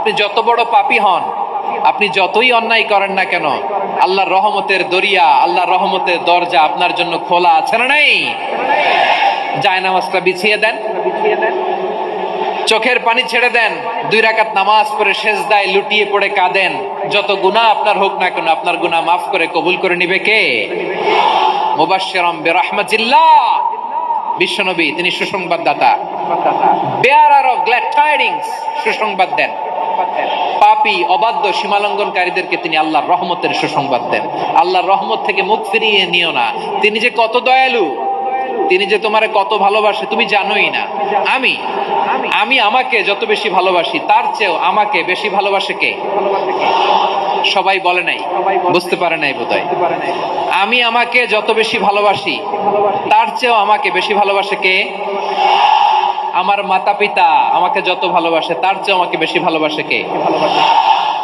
আপনি যত বড় পাপী হন, আপনি যতই অন্যায় করেন না কেন, আল্লাহর রহমতের দরিয়া, আল্লাহর রহমতের দরজা আপনার জন্য খোলা আছে না নাই? জায়নামাজটা বিছিয়ে দেন, চোখের পানি ছেড়ে দেন, 2 রাকাত নামাজ পড়ে সেজদায় লুটিয়ে পড়ে কাঁদেন। যত গুনাহ আপনার হোক না কেন, আপনার গুনাহ মাফ করে কবুল করে নিবে কে? মুবাশশিরাম বিরহমাতিল্লাহ, বিশ্বনবী তিনি সুসংবাদদাতা, বেয়ারার অফ গ্ল্যাড টাইডিংস, সুসংবাদ দেন। পাপী অবাধ্য সীমালঙ্ঘনকারীদেরকে তিনি আল্লাহর রহমতের সুসংবাদ দেন। আল্লাহর রহমত থেকে মুখ ফিরিয়ে নিও না। তিনি যে কত দয়ালু, তিনি যে তোমারে কত ভালোবাসে তুমি জানোই না। আমি আমি আমাকে যত বেশি ভালোবাসি তার চেয়েও আমাকে বেশি ভালোবাসে কে? সবাই বলে নাই, বুঝতে পারে নাই বোধহয়। আমি আমাকে যত বেশি ভালোবাসি তার চেয়েও আমাকে বেশি ভালোবাসে কে? আমার মাতা পিতা আমাকে যত ভালোবাসে তার চেয়ে আমাকে বেশি ভালোবাসে কে?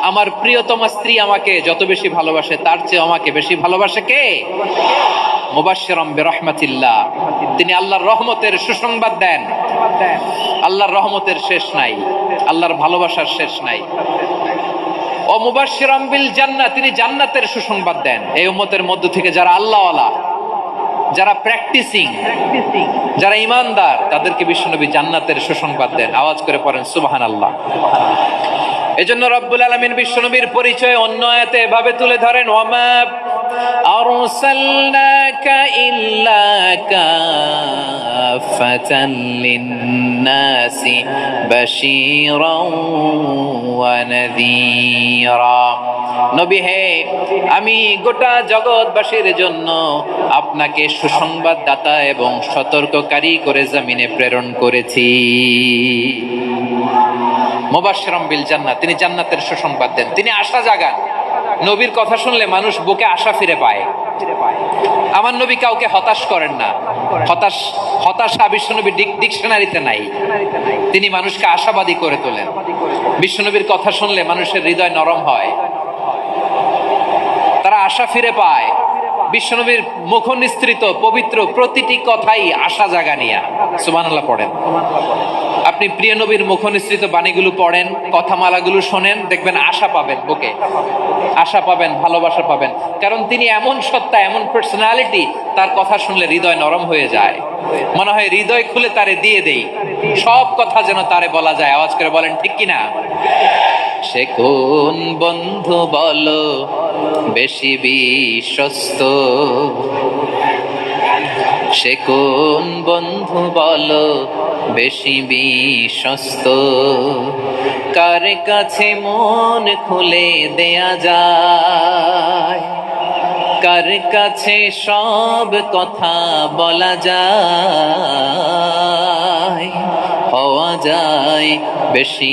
আমার প্রিয়তমা স্ত্রী আমাকে যত বেশি ভালোবাসে তার চেয়ে আমাকে বেশি ভালোবাসে কে? মুবাশশিরাম বিরহমাতিল্লাহ, তিনি আল্লাহর রহমতের সুসংবাদ দেন। আল্লাহর রহমতের শেষ নাই, আল্লাহর ভালোবাসার শেষ নাই। ও মুবাশশিরাম বিল জান্নাহ, তিনি জান্নাতের সুসংবাদ দেন। এই উম্মতের মধ্য থেকে যারা আল্লাহওয়ালা, যারা প্র্যাকটিসিং, যারা ইমানদার, তাদেরকে বিশ্বনবী জান্নাতের সুসংবাদ দেন। আওয়াজ করে পড়েন সুবহানাল্লাহ। এজন্য রব্বুল আলামিন বিশ্বনবীর পরিচয় অন্য আয়াতে এভাবে তুলে ধরেন, ওয়ামা আরসালনাকা ইল্লা কাফাতান লিন্নাসি বাশীরাও ওয়া নাযীরা। নবী হে, আমি গোটা জগৎবাসীর জন্য আপনাকে সুসংবাদদাতা এবং সতর্ককারী করে জমিনে প্রেরণ করেছি। মুবাশশিরাম বিল জান্নাহ, তিনি জান্নাতের সুসংবাদ দেন, তিনি আশা জাগান। নবীর কথা শুনলে মানুষ বুকে আশা ফিরে পায়। আমার নবী কাউকে হতাশ করেন না। হতাশা বিশ্বনবী ডিকশনারিতে নাই। তিনি মানুষকে আশাবাদী করে তোলেন। বিশ্বনবীর কথা শুনলে মানুষের হৃদয় নরম হয়, তারা আশা ফিরে পায়। বিশ্বনবীর মুখ নিঃসৃত পবিত্র প্রতিটি কথাই আশা জাগানিয়া। সুবহানাল্লাহ পড়েন। আপনি প্রিয় নবীর মুখ নিঃসৃত বাণীগুলো পড়েন, কথামালাগুলো শোনেন, দেখবেন আশা পাবেন, বুকে আশা পাবেন, ভালোবাসা পাবেন। কারণ তিনি এমন সত্তা, এমন পার্সোনালিটি, তার কথা শুনলে হৃদয় নরম হয়ে যায়। মনে হয় হৃদয় খুলে তারে দিয়ে দেই, সব কথা যেন তারে বলা যায়। আওয়াজ করে বলেন ঠিক কিনা? সে কোন বন্ধু বলো বেশি বিশ্বস্ত? সে কোন বন্ধু বলো বেশি বিশ্বস্ত? কার কাছে মন খুলে দেয়া যায়? কার কাছে সব কথা বলা যায়? হওয়া যায় বেশি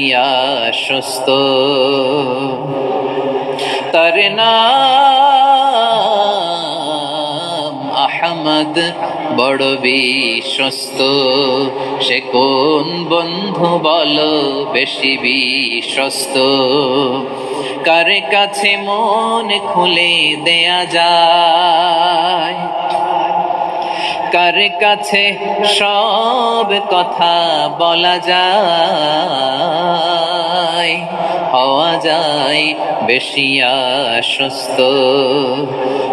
আশ্বস্ত। তার নাম আহমদ, বড় বিশ্বস্ত। সে কোন বন্ধু বলো বেশি বিশ্বস্ত? কার কাছে মন খুলে দেয়া যায়? কার কাছে সব কথা বলা যায়? হওয়া যায় বেশি আশ্বস্ত।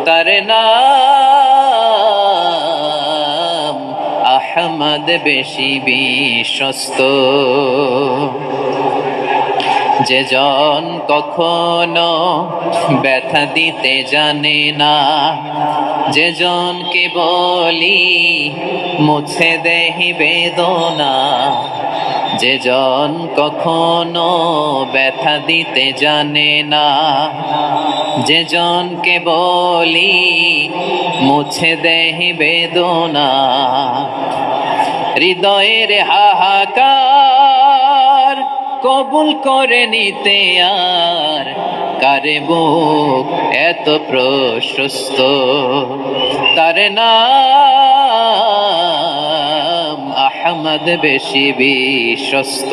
তার নাম আহমদ, বেশি বিশ্বস্ত। যে জন কখনো ব্যথা দিতে জানে না, যে জনকে বলি মুছে দেহি বেদনা, যে জন কখনো ব্যথা দিতে জানে না, যে জনকে বলি মুছে দেহি বেদনা, হৃদয়ের হাহাকার কবুল করে নিতে আর কারে বুক এত প্রশস্ত? তার নাম আহমদ, বেশি বিশ্বস্ত।